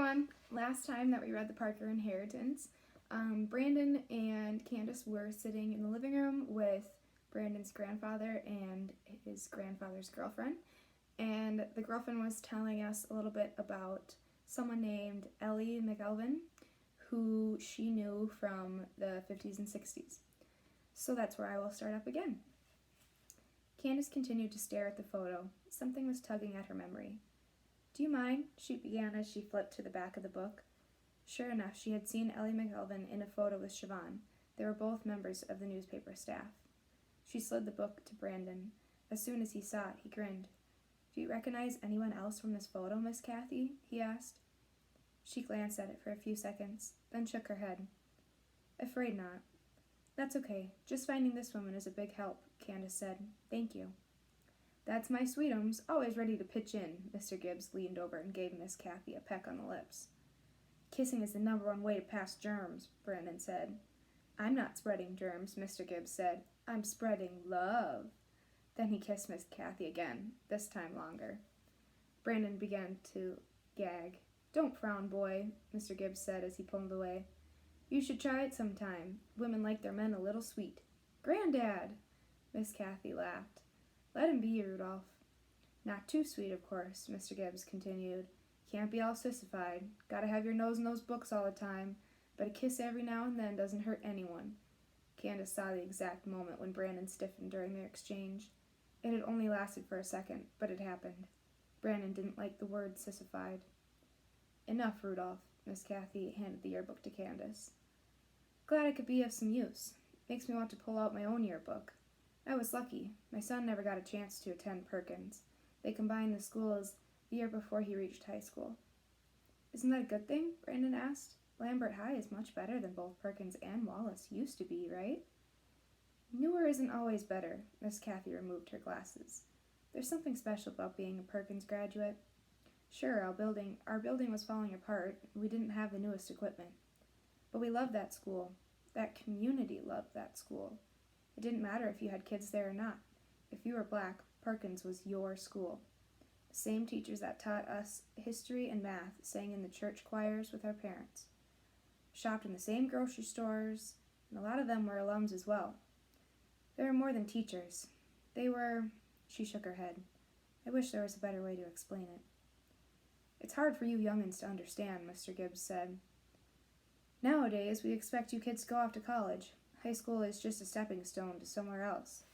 everyone. Last time that we read the Parker Inheritance, Brandon and Candace were sitting in the living room with Brandon's grandfather and his grandfather's girlfriend. And the girlfriend was telling us a little bit about someone named Ellie McElvin, who she knew from the 50s and 60s. So that's where I will start up again. Candace continued to stare at the photo. Something was tugging at her memory. "Do you mind?" she began as she flipped to the back of the book. Sure enough, she had seen Ellie McElvin in a photo with Siobhan. They were both members of the newspaper staff. She slid the book to Brandon. As soon as he saw it, he grinned. "Do you recognize anyone else from this photo, Miss Kathy?" he asked. She glanced at it for a few seconds, then shook her head. "Afraid not." "That's okay. Just finding this woman is a big help," Candace said. "Thank you." "That's my sweetums, always ready to pitch in." Mr. Gibbs leaned over and gave Miss Kathy a peck on the lips. "Kissing is the #1 way to pass germs," Brandon said. "I'm not spreading germs," Mr. Gibbs said. "I'm spreading love." Then he kissed Miss Kathy again, this time longer. Brandon began to gag. "Don't frown, boy," Mr. Gibbs said as he pulled away. "You should try it sometime. Women like their men a little sweet." "Granddad!" Miss Kathy laughed. "Let him be, Rudolph." "Not too sweet, of course," Mr. Gibbs continued. "Can't be all sissified. Gotta have your nose in those books all the time, but a kiss every now and then doesn't hurt anyone." Candace saw the exact moment when Brandon stiffened during their exchange. It had only lasted for a second, but it happened. Brandon didn't like the word sissified. "Enough, Rudolph." Miss Kathy handed the yearbook to Candace. "Glad I could be of some use. Makes me want to pull out my own yearbook. I was lucky. My son never got a chance to attend Perkins. They combined the schools the year before he reached high school." "Isn't that a good thing?" Brandon asked. "Lambert High is much better than both Perkins and Wallace used to be, right?" "Newer isn't always better." Miss Kathy removed her glasses. "There's something special about being a Perkins graduate. Sure, our building was falling apart. We didn't have the newest equipment. But we loved that school. That community loved that school. It didn't matter if you had kids there or not. If you were black, Perkins was your school. The same teachers that taught us history and math sang in the church choirs with our parents. Shopped in the same grocery stores, and a lot of them were alums as well. They were more than teachers. They were—" She shook her head. "I wish there was a better way to explain it." "It's hard for you youngins to understand," Mr. Gibbs said. "Nowadays, we expect you kids to go off to college. High school is just a stepping stone to somewhere else.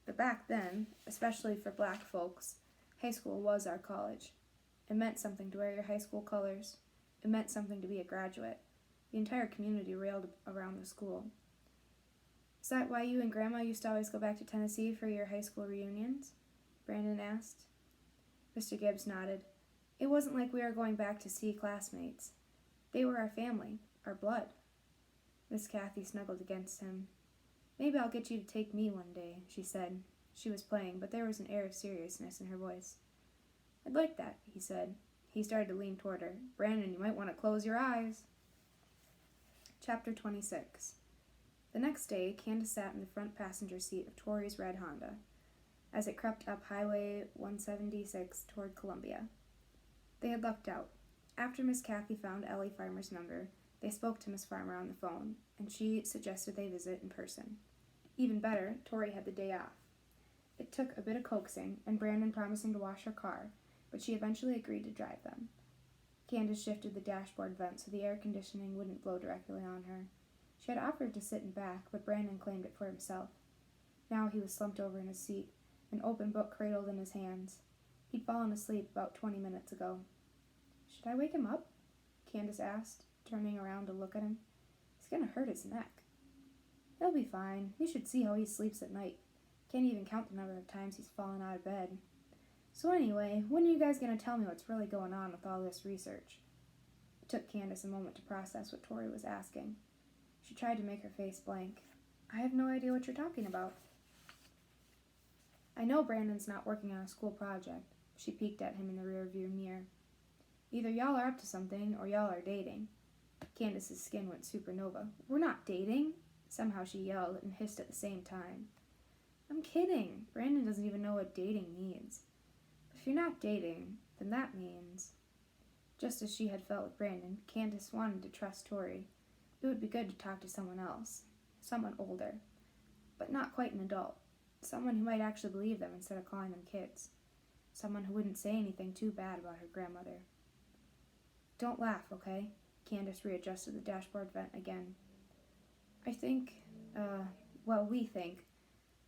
But back then, especially for black folks, high school was our college. It meant something to wear your high school colors. It meant something to be a graduate. The entire community railed around the school." "Is that why you and Grandma used to always go back to Tennessee for your high school reunions?" Brandon asked. Mr. Gibbs nodded. "It wasn't like we were going back to see classmates. They were our family, our blood." Miss Kathy snuggled against him. "Maybe I'll get you to take me one day," she said. She was playing, but there was an air of seriousness in her voice. "I'd like that," he said. He started to lean toward her. "Brandon, you might want to close your eyes." Chapter 26. The next day, Candace sat in the front passenger seat of Tori's red Honda as it crept up Highway 176 toward Columbia. They had lucked out. After Miss Kathy found Ellie Farmer's number, they spoke to Miss Farmer on the phone, and she suggested they visit in person. Even better, Tori had the day off. It took a bit of coaxing, and Brandon promising to wash her car, but she eventually agreed to drive them. Candace shifted the dashboard vent so the air conditioning wouldn't blow directly on her. She had offered to sit in back, but Brandon claimed it for himself. Now he was slumped over in his seat, an open book cradled in his hands. He'd fallen asleep about 20 minutes ago. "Should I wake him up?" Candace asked, turning around to look at him. "He's gonna hurt his neck." "He'll be fine. You should see how he sleeps at night. Can't even count the number of times he's fallen out of bed. So anyway, when are you guys gonna tell me what's really going on with all this research?" It took Candace a moment to process what Tori was asking. She tried to make her face blank. "I have no idea what you're talking about." "I know Brandon's not working on a school project." She peeked at him in the rearview mirror. "Either y'all are up to something, or y'all are dating." Candace's skin went supernova. "We're not dating!" Somehow she yelled and hissed at the same time. "I'm kidding. Brandon doesn't even know what dating means. But if you're not dating, then that means—" Just as she had felt with Brandon, Candace wanted to trust Tori. It would be good to talk to someone else, someone older, but not quite an adult, someone who might actually believe them instead of calling them kids, someone who wouldn't say anything too bad about her grandmother. Don't laugh, okay? Candace readjusted the dashboard vent again. I think, we think,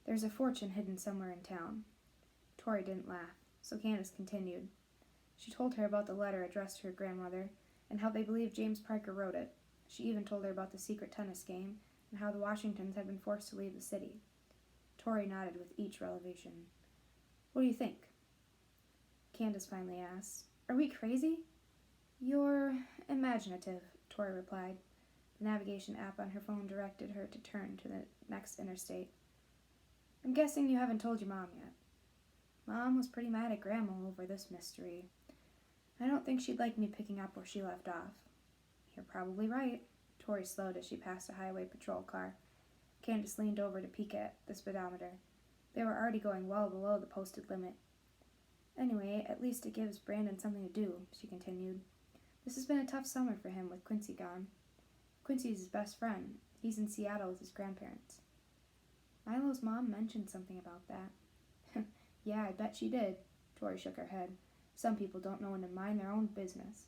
there's a fortune hidden somewhere in town. Tori didn't laugh, so Candace continued. She told her about the letter addressed to her grandmother and how they believed James Parker wrote it. She even told her about the secret tennis game and how the Washingtons had been forced to leave the city. Tori nodded with each revelation. What do you think? Candace finally asked. Are we crazy? You're imaginative, Tori replied. The navigation app on her phone directed her to turn to the next interstate. I'm guessing you haven't told your mom yet. Mom was pretty mad at Grandma over this mystery. I don't think she'd like me picking up where she left off. You're probably right. Tori slowed as she passed a highway patrol car. Candace leaned over to peek at the speedometer. They were already going well below the posted limit. Anyway, at least it gives Brandon something to do, she continued. This has been a tough summer for him with Quincy gone. Quincy's his best friend. He's in Seattle with his grandparents. Milo's mom mentioned something about that. Yeah, I bet she did. Tori shook her head. Some people don't know when to mind their own business.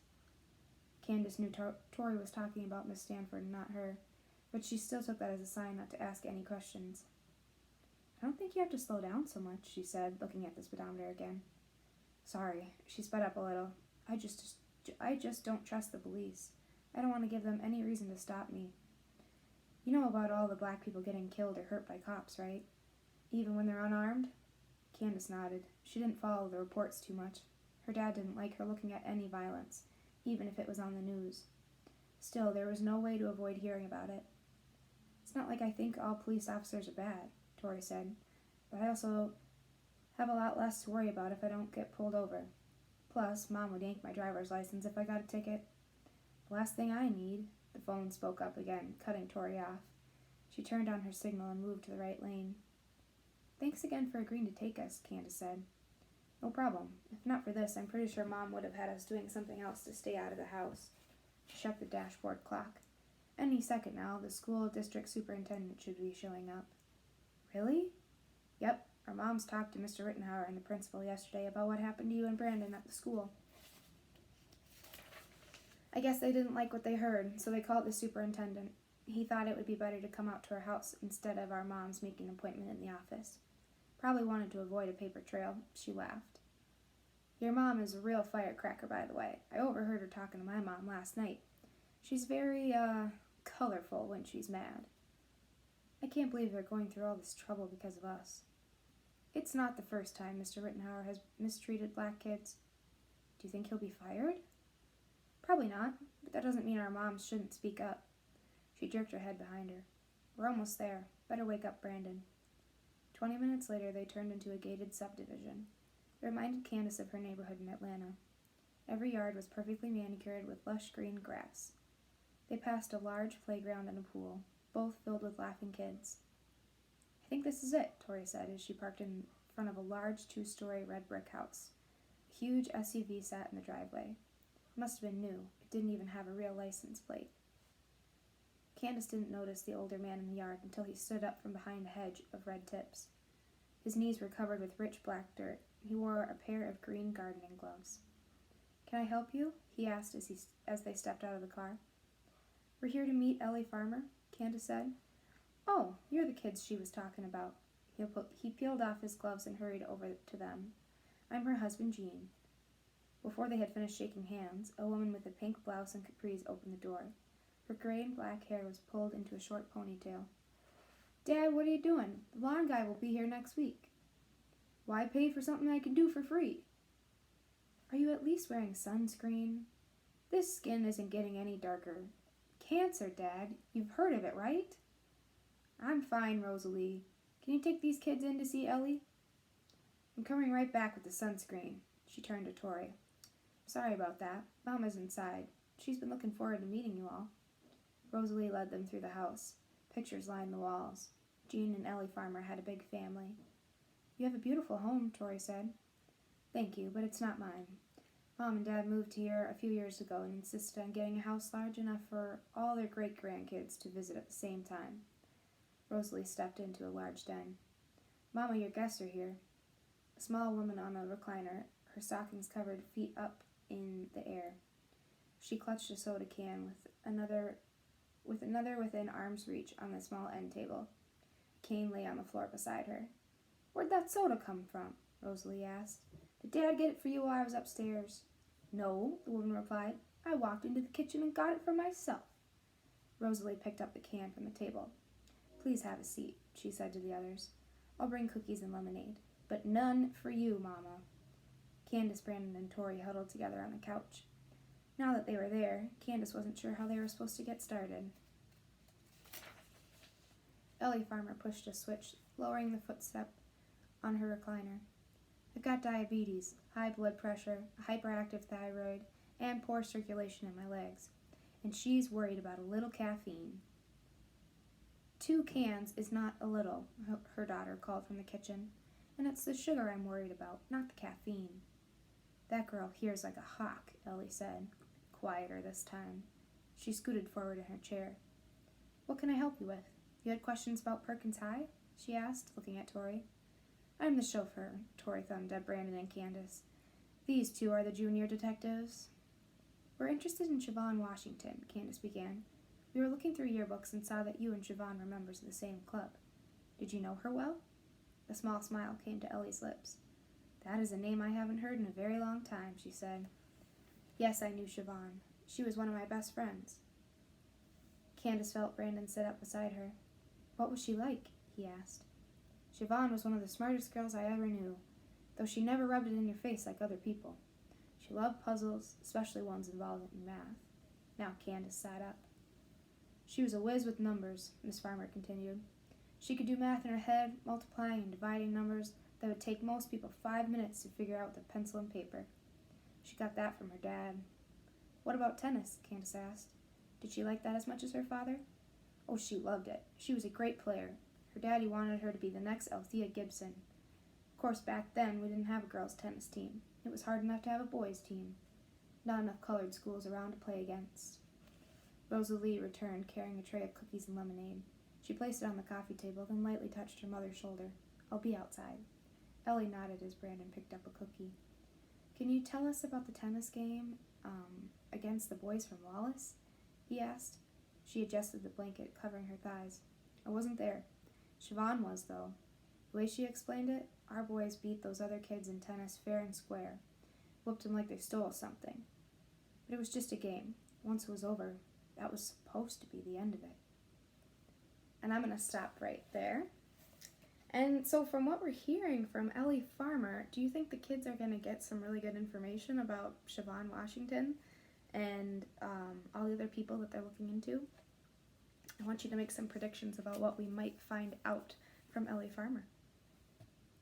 Candace knew Tori was talking about Miss Stanford and not her, but she still took that as a sign not to ask any questions. I don't think you have to slow down so much, she said, looking at the speedometer again. Sorry, she sped up a little. I just don't trust the police. I don't want to give them any reason to stop me. You know about all the black people getting killed or hurt by cops, right? Even when they're unarmed? Candace nodded. She didn't follow the reports too much. Her dad didn't like her looking at any violence, even if it was on the news. Still, there was no way to avoid hearing about it. It's not like I think all police officers are bad, Tori said, but I also have a lot less to worry about if I don't get pulled over. Plus, Mom would yank my driver's license if I got a ticket. The last thing I need, the phone spoke up again, cutting Tori off. She turned on her signal and moved to the right lane. Thanks again for agreeing to take us, Candace said. No problem. If not for this, I'm pretty sure Mom would have had us doing something else to stay out of the house. She checked the dashboard clock. Any second now, the school district superintendent should be showing up. Really? Yep. Our moms talked to Mr. Rittenhauer and the principal yesterday about what happened to you and Brandon at the school. I guess they didn't like what they heard, so they called the superintendent. He thought it would be better to come out to our house instead of our moms making an appointment in the office. Probably wanted to avoid a paper trail. She laughed. Your mom is a real firecracker, by the way. I overheard her talking to my mom last night. She's very, colorful when she's mad. I can't believe they're going through all this trouble because of us. It's not the first time Mr. Rittenhauer has mistreated black kids. Do you think he'll be fired? Probably not, but that doesn't mean our moms shouldn't speak up. She jerked her head behind her. We're almost there. Better wake up Brandon. 20 minutes later, they turned into a gated subdivision. It reminded Candace of her neighborhood in Atlanta. Every yard was perfectly manicured with lush green grass. They passed a large playground and a pool, both filled with laughing kids. I think this is it, Tori said as she parked in front of a large 2-story red brick house. A huge SUV sat in the driveway. It must have been new. It didn't even have a real license plate. Candace didn't notice the older man in the yard until he stood up from behind a hedge of red tips. His knees were covered with rich black dirt. He wore a pair of green gardening gloves. Can I help you? He asked as they stepped out of the car. We're here to meet Ellie Farmer, Candace said. Oh, you're the kids she was talking about. He peeled off his gloves and hurried over to them. I'm her husband, Jean. Before they had finished shaking hands, a woman with a pink blouse and capris opened the door. Her gray and black hair was pulled into a short ponytail. Dad, what are you doing? The lawn guy will be here next week. Why pay for something I can do for free? Are you at least wearing sunscreen? This skin isn't getting any darker. Cancer, Dad. You've heard of it, right? I'm fine, Rosalie. Can you take these kids in to see Ellie? I'm coming right back with the sunscreen. She turned to Tori. Sorry about that. Mama's inside. She's been looking forward to meeting you all. Rosalie led them through the house. Pictures lined the walls. Jean and Ellie Farmer had a big family. You have a beautiful home, Tori said. Thank you, but it's not mine. Mom and Dad moved here a few years ago and insisted on getting a house large enough for all their great-grandkids to visit at the same time. Rosalie stepped into a large den. Mama, your guests are here. A small woman on a recliner, her stockings covered feet up in the air. She clutched a soda can with another within arm's reach on the small end table. A cane lay on the floor beside her. Where'd that soda come from? Rosalie asked. Did Dad get it for you while I was upstairs? No, the woman replied. I walked into the kitchen and got it for myself. Rosalie picked up the can from the table. Please have a seat, she said to the others. I'll bring cookies and lemonade, but none for you, Mama. Candace, Brandon, and Tori huddled together on the couch. Now that they were there, Candace wasn't sure how they were supposed to get started. Ellie Farmer pushed a switch, lowering the footstep on her recliner. I've got diabetes, high blood pressure, a hyperactive thyroid, and poor circulation in my legs. And she's worried about a little caffeine. 2 cans is not a little, her daughter called from the kitchen. And it's the sugar I'm worried about, not the caffeine. That girl hears like a hawk, Ellie said, quieter this time. She scooted forward in her chair. What can I help you with? You had questions about Perkins High? She asked, looking at Tori. I'm the chauffeur, Tori thumbed at Brandon and Candace. These 2 are the junior detectives. We're interested in Siobhan Washington, Candace began. We were looking through yearbooks and saw that you and Siobhan were members of the same club. Did you know her well? A small smile came to Ellie's lips. That is a name I haven't heard in a very long time, she said. Yes, I knew Siobhan. She was one of my best friends. Candace felt Brandon sit up beside her. What was she like? He asked. Siobhan was one of the smartest girls I ever knew, though she never rubbed it in your face like other people. She loved puzzles, especially ones involving math. Now Candace sat up. She was a whiz with numbers, Miss Farmer continued. She could do math in her head, multiplying and dividing numbers that would take most people 5 minutes to figure out with a pencil and paper. She got that from her dad. What about tennis? Candace asked. Did she like that as much as her father? Oh, she loved it. She was a great player. Her daddy wanted her to be the next Althea Gibson. Of course, back then, we didn't have a girls' tennis team. It was hard enough to have a boys' team. Not enough colored schools around to play against. Rosalie returned, carrying a tray of cookies and lemonade. She placed it on the coffee table, then lightly touched her mother's shoulder. I'll be outside. Ellie nodded as Brandon picked up a cookie. Can you tell us about the tennis game, against the boys from Wallace? He asked. She adjusted the blanket, covering her thighs. I wasn't there. Siobhan was, though. The way she explained it, our boys beat those other kids in tennis fair and square. Whooped them like they stole something. But it was just a game. Once it was over, that was supposed to be the end of it. And I'm going to stop right there. And so from what we're hearing from Ellie Farmer, do you think the kids are going to get some really good information about Siobhan Washington and all the other people that they're looking into? I want you to make some predictions about what we might find out from Ellie Farmer.